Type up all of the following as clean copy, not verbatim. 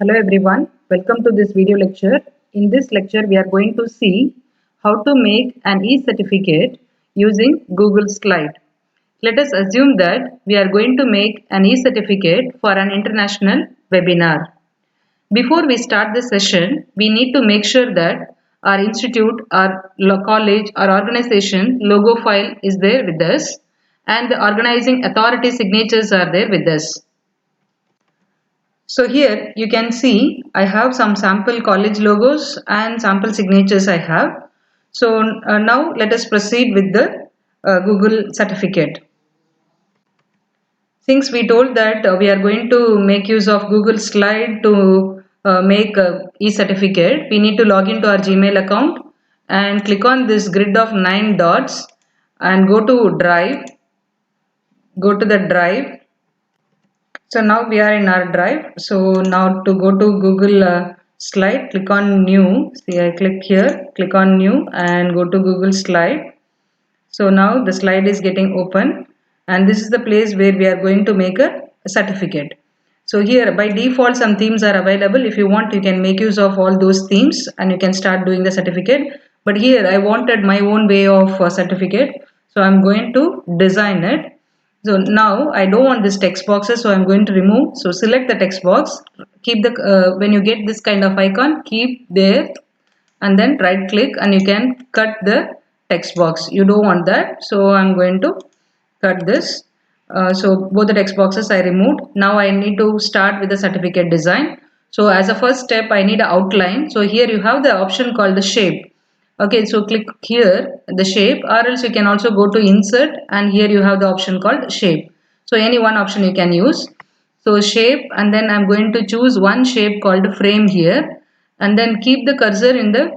Hello everyone, welcome to this video lecture. In this lecture, we are going to see how to make an e-certificate using Google Slide. Let us assume that we are going to make an e-certificate for an international webinar. Before we start the session, we need to make sure that our institute, our college, our organization logo file is there with us and the organizing authority signatures are there with us. So here you can see I have some sample college logos and sample signatures I have. So now let us proceed with the Google certificate. Since we told that we are going to make use of Google Slide to make e-certificate, we need to log into our Gmail account and click on this grid of 9 dots and go to Drive. Go to the Drive. So now we are in our drive. So now to go to Google Slide, click on new. See, I click here, click on new and go to Google Slide. So now the slide is getting open and this is the place where we are going to make a certificate. So here by default some themes are available. If you want, you can make use of all those themes and you can start doing the certificate. But here I wanted my own way of certificate. So I'm going to design it. So now I don't want this text boxes, so I'm going to remove. So select the text box, keep the when you get this kind of icon, keep there and then right click and you can cut the text box. You don't want that, so I'm going to cut this. So both the text boxes I removed. Now I need to start with the certificate design. So as a first step I need an outline. So here you have the option called the shape. Okay, so click here the shape, or else you can also go to insert and here you have the option called shape. So any one option you can use. So shape, and then I'm going to choose one shape called frame here and then keep the cursor in the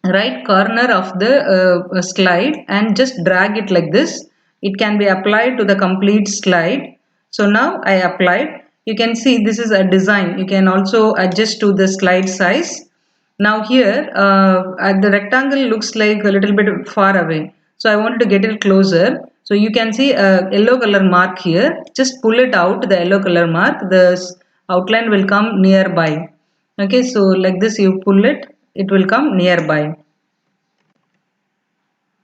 right corner of the slide and just drag it like this. It can be applied to the complete slide. So now I applied. You can see this is a design. You can also adjust to the slide size. Now here the rectangle looks like a little bit far away. So I wanted to get it closer. So you can see a yellow color mark here. Just pull it out, the yellow color mark. The outline will come nearby. Okay, so like this you pull it, it will come nearby.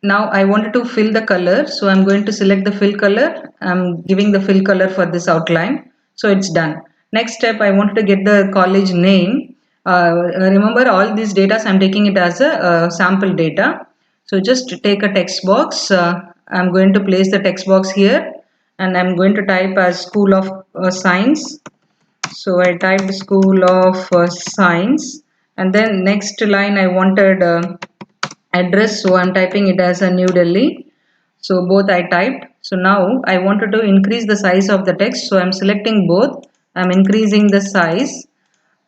Now I wanted to fill the color. So I'm going to select the fill color. I'm giving the fill color for this outline. So it's done. Next step, I wanted to get the college name. Remember all these data, I'm taking it as a sample data. So just take a text box. I'm going to place the text box here and I'm going to type as School of Science. So I typed School of Science, and then next line I wanted address, so I'm typing it as a New Delhi. So both I typed. So now I wanted to increase the size of the text, so I'm selecting both. I'm increasing the size.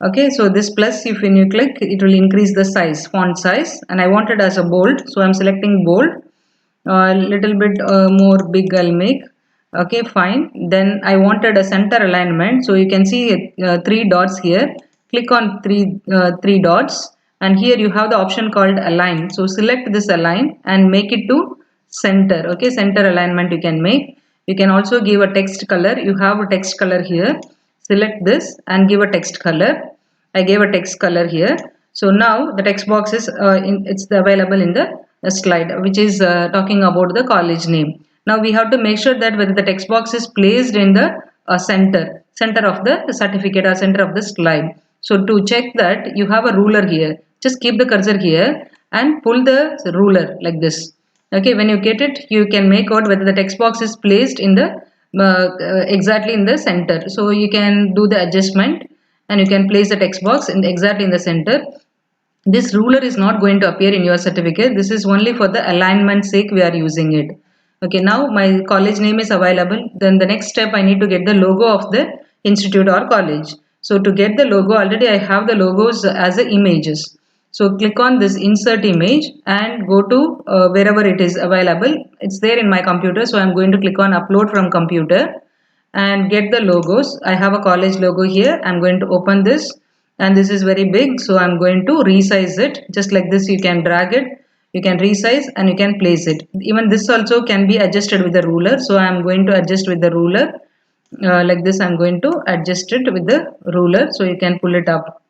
Okay, so this plus, if when you click, it will increase the size, font size, and I want it as a bold, so I'm selecting bold. A little bit more big I'll make. Okay, fine. Then I wanted a center alignment, so you can see three dots here. Click on three dots and here you have the option called align. So select this align and make it to center. Okay, center alignment you can make. You can also give a text color. You have a text color here. Select this and give a text color. I gave a text color here. So now the text box is it's available in the slide, which is talking about the college name. Now we have to make sure that whether the text box is placed in the center of the certificate or center of the slide. So to check that, you have a ruler here. Just keep the cursor here and pull the ruler like this. Okay, when you get it, you can make out whether the text box is placed in the exactly in the center. So you can do the adjustment and you can place the text box in exactly in the center. This ruler is not going to appear in your certificate. This is only for the alignment sake we are using it. Okay, now my college name is available. Then the next step, I need to get the logo of the institute or college. So to get the logo, already I have the logos as the images. So click on this insert image and go to wherever it is available. It's there in my computer. So I'm going to click on upload from computer and get the logos. I have a college logo here. I'm going to open this and this is very big, so I'm going to resize it. Just like this, you can drag it, you can resize and you can place it. Even this also can be adjusted with the ruler, so I'm going to adjust with the ruler like this I'm going to adjust it with the ruler, so you can pull it up.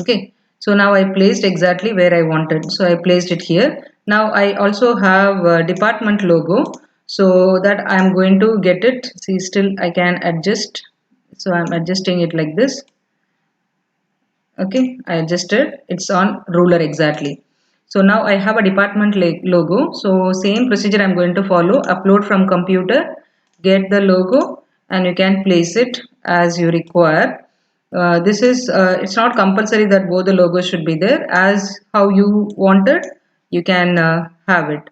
Okay, so now I placed exactly where I wanted, so I placed it here. Now I also have a department logo, so that I'm going to get it. See, still I can adjust, so I'm adjusting it like this. Okay, I adjusted, it's on ruler exactly. So now I have a department logo, so same procedure I'm going to follow. Upload from computer, get the logo, and you can place it as you require. This is it's not compulsory that both the logos should be there. As how you wanted, you can have it.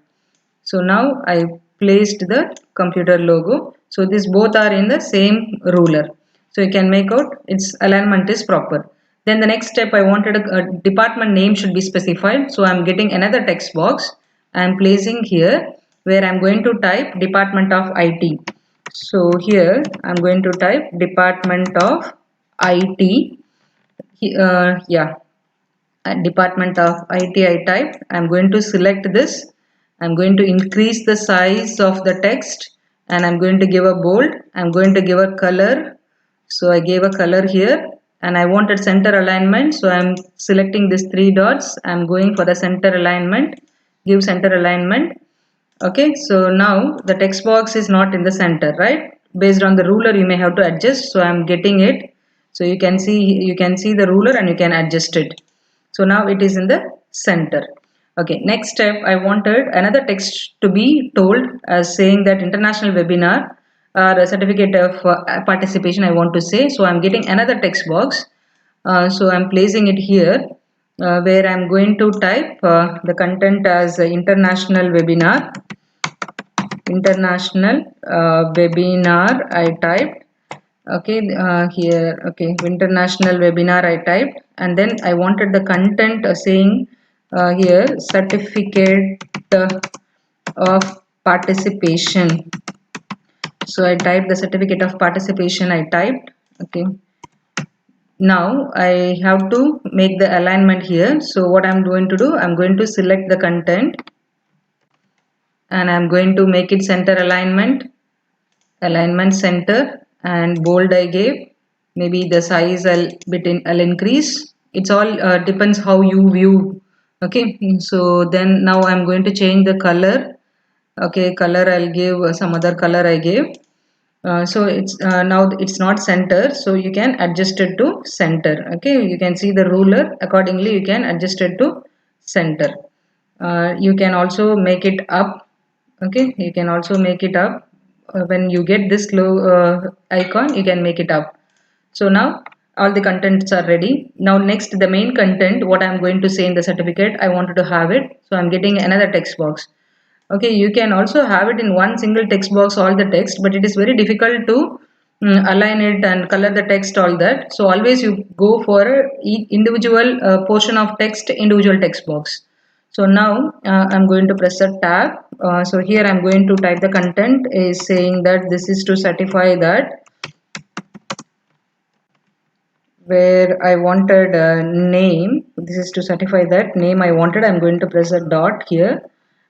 So now I placed the computer logo. So these both are in the same ruler. So you can make out its alignment is proper. Then the next step, I wanted a department name should be specified. So I'm getting another text box. I'm placing here where I'm going to type Department of IT. So here I'm going to type Department of IT. Yeah, Department of IT I typed. I'm going to select this. I'm going to increase the size of the text, and I'm going to give a bold. I'm going to give a color. So I gave a color here, and I wanted center alignment. So I'm selecting these three dots. I'm going for the center alignment. Give center alignment. Okay, so now the text box is not in the center, right? Based on the ruler, you may have to adjust. So I'm getting it. So you can see the ruler and you can adjust it. So now it is in the center. Okay, next step, I wanted another text to be told as saying that international webinar or a certificate of participation I want to say. So I'm getting another text box. So I'm placing it here where I'm going to type the content as international webinar. International webinar I typed. Okay, here, okay, international webinar I typed, and then I wanted the content saying here certificate of participation. So I typed the certificate of participation I typed. Okay, now I have to make the alignment here. So what I'm going to do, I'm going to select the content and I'm going to make it center alignment center, and bold I gave. Maybe the size I'll increase. It's all depends how you view. Okay, so then now I'm going to change the color. Okay, color I'll give some other color I gave. So it's now it's not center, so you can adjust it to center. Okay, you can see the ruler accordingly. You can adjust it to center. You can also make it up. Okay, you can also make it up. When you get this icon, you can make it up. So now all the contents are ready. Now next, the main content, what I'm going to say in the certificate, I wanted to have it. So I'm getting another text box. Okay, you can also have it in one single text box, all the text, but it is very difficult to align it and color the text, all that. So always you go for a individual portion of text, individual text box. So now I'm going to press a tab. So here I'm going to type the content is saying that this is to certify that where I wanted a name. This is to certify that name I wanted. I'm going to press a dot here,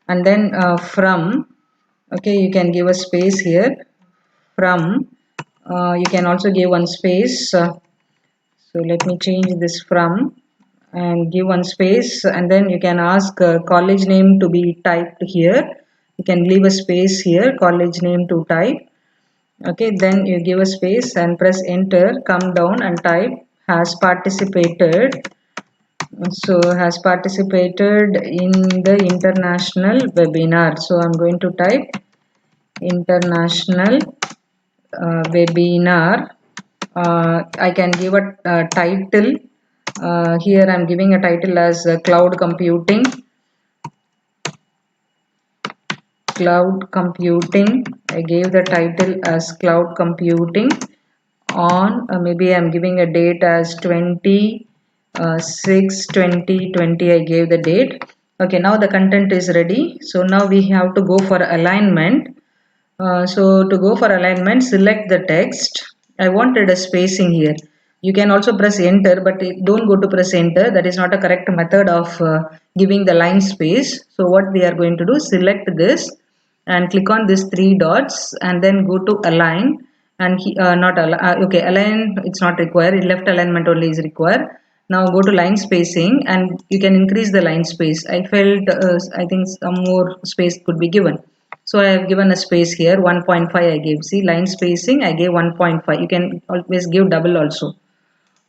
and then from. Okay, you can give a space here. From. You can also give one space. So let me change this from and give one space, and then you can ask college name to be typed here. You can leave a space here, college name to type. Okay, then you give a space and press enter, come down and type has participated. So has participated in the international webinar. So I'm going to type international webinar. I can give a title. Here I'm giving a title as cloud computing. Cloud computing. I gave the title as cloud computing on maybe I'm giving a date as 20 6 2020. I gave the date. Okay, now the content is ready. So now we have to go for alignment. So to go for alignment, select the text. I wanted a spacing here. You can also press enter, but don't go to press enter. That is not a correct method of giving the line space. So what we are going to do, select this and click on these three dots and then go to align and not okay, align, it's not required, left alignment only is required. Now go to line spacing and you can increase the line space. I felt I think some more space could be given, so I have given a space here, 1.5 I gave. See, line spacing I gave 1.5. You can always give double also.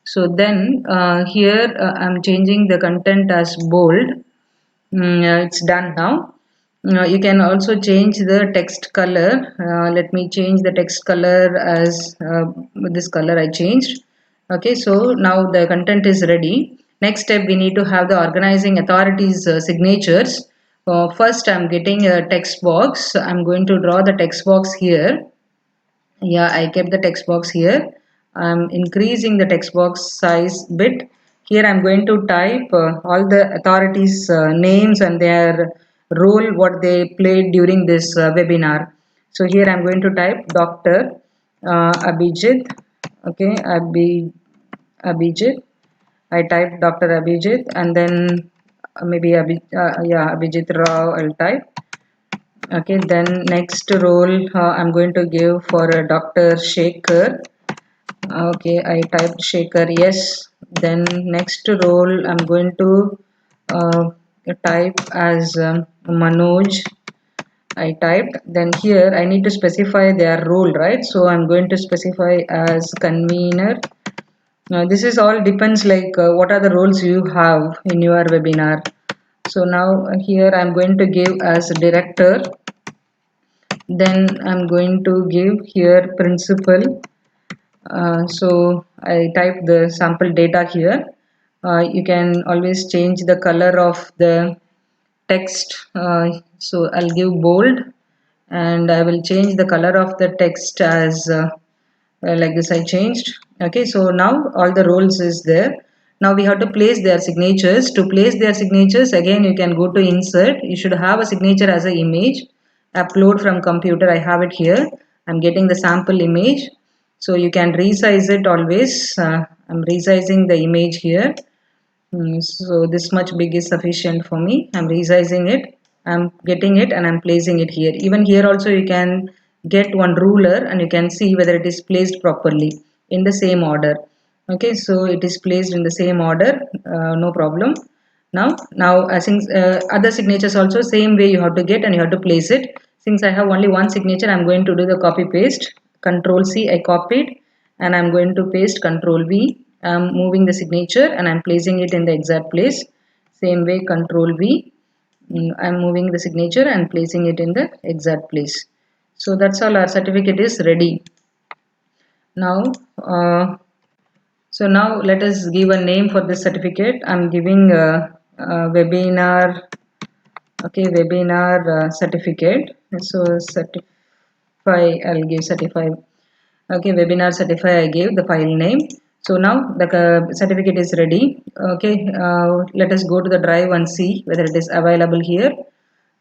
So then here I'm changing the content as bold. It's done now. You can also change the text color. Let me change the text color as this color I changed. Okay, so now the content is ready. Next step, we need to have the organizing authorities signatures. First, I'm getting a text box. I'm going to draw the text box here. Yeah, I kept the text box here. I'm increasing the text box size bit. Here I'm going to type all the authorities names and their role, what they played during this webinar. So here I'm going to type Dr. Abhijit. Okay, Abhijit. I typed Dr. Abhijit, and then maybe yeah, Abhijit Rao I'll type. Okay, then next role I'm going to give for Dr. Shekhar. Okay, I typed Shekhar, yes. Then next role I'm going to uh, type as Manoj. I typed. Then here I need to specify their role, right? So I'm going to specify as convener. Now this is all depends like what are the roles you have in your webinar. So now here I'm going to give as director. Then I'm going to give here principal. So I type the sample data here. You can always change the color of the text. So I'll give bold, and I will change the color of the text as like this I changed. Okay, so now all the roles is there. Now we have to place their signatures. To place their signatures, again you can go to insert. You should have a signature as an image. Upload from computer, I have it here. I'm getting the sample image, so you can resize it always. I'm resizing the image here. So this much big is sufficient for me. I'm resizing it, I'm getting it, and I'm placing it here. Even here also you can get one ruler and you can see whether it is placed properly in the same order. Okay, so it is placed in the same order, no problem. Now I think other signatures also same way you have to get and you have to place it. Since I have only one signature, I'm going to do the copy paste. Control C, I copied, and I'm going to paste Control V. I'm moving the signature and I'm placing it in the exact place. Same way, Control V. I'm moving the signature and placing it in the exact place. So that's all, our certificate is ready. Now, so now let us give a name for this certificate. I'm giving a webinar, okay, webinar certificate. So certify, I'll give certify. Okay, webinar certify, I gave the file name. So now the certificate is ready. Okay, let us go to the drive and see whether it is available here.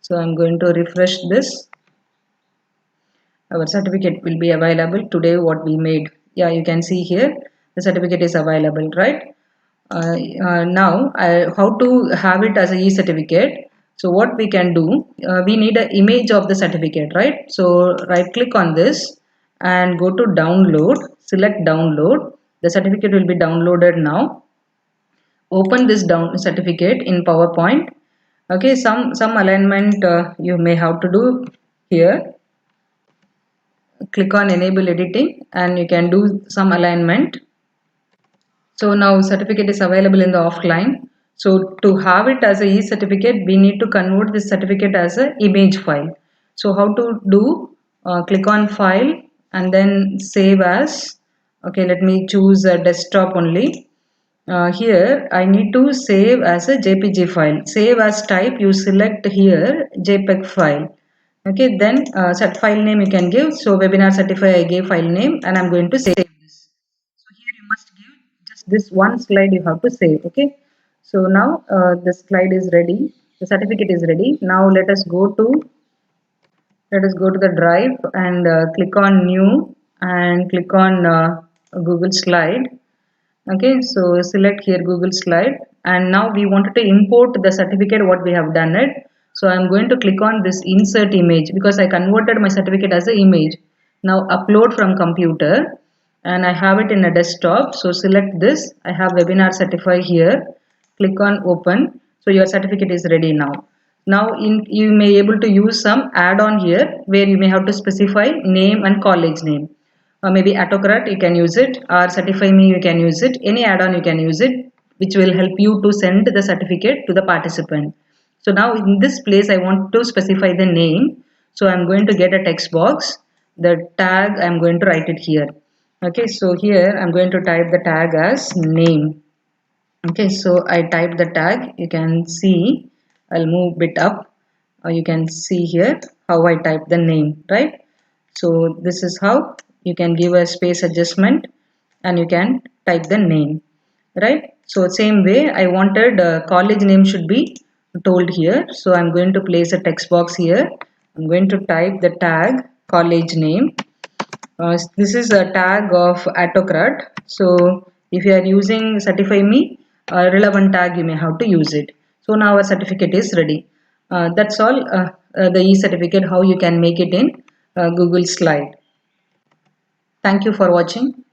So I'm going to refresh this. Our certificate will be available today, what we made. Yeah, you can see here the certificate is available, right? Now how to have it as a e-certificate. So what we can do, we need an image of the certificate, right? So right click on this and go to download, select download. The certificate will be downloaded now. Open this down certificate in PowerPoint. Okay, some alignment you may have to do here. Click on enable editing and you can do some alignment. So now certificate is available in the offline. So to have it as a e-certificate, we need to convert this certificate as an image file. So how to do? Click on file and then save as. Okay, let me choose a desktop only. Here I need to save as a JPG file. Save as type, you select here JPEG file. Okay, then set file name you can give. So webinar certify, I gave file name and I'm going to save this. So here you must give just this one slide you have to save. Okay, so now the slide is ready, the certificate is ready. Now let us go to the drive and click on new and click on Google slide. Okay, so select here Google slide, and now we wanted to import the certificate what we have done it. So I'm going to click on this insert image because I converted my certificate as an image. Now upload from computer, and I have it in a desktop. So select this. I have webinar certify here. Click on open. So your certificate is ready now. Now you may able to use some add-on here where you may have to specify name and college name. Maybe Autocrat you can use it, or Certify Me you can use it. Any add-on you can use it, which will help you to send the certificate to the participant. So now in this place I want to specify the name. So I'm going to get a text box. The tag I'm going to write it here. Okay, so here I'm going to type the tag as name. Okay, so I type the tag. You can see I'll move bit up. You can see here how I type the name, right? So this is how you can give a space adjustment and you can type the name, right? So same way I wanted college name should be told here. So I'm going to place a text box here. I'm going to type the tag college name. This is a tag of Autocrat. So if you are using Certify Me, a relevant tag you may have to use it. So now our certificate is ready. That's all the e-certificate how you can make it in Google Slide. Thank you for watching.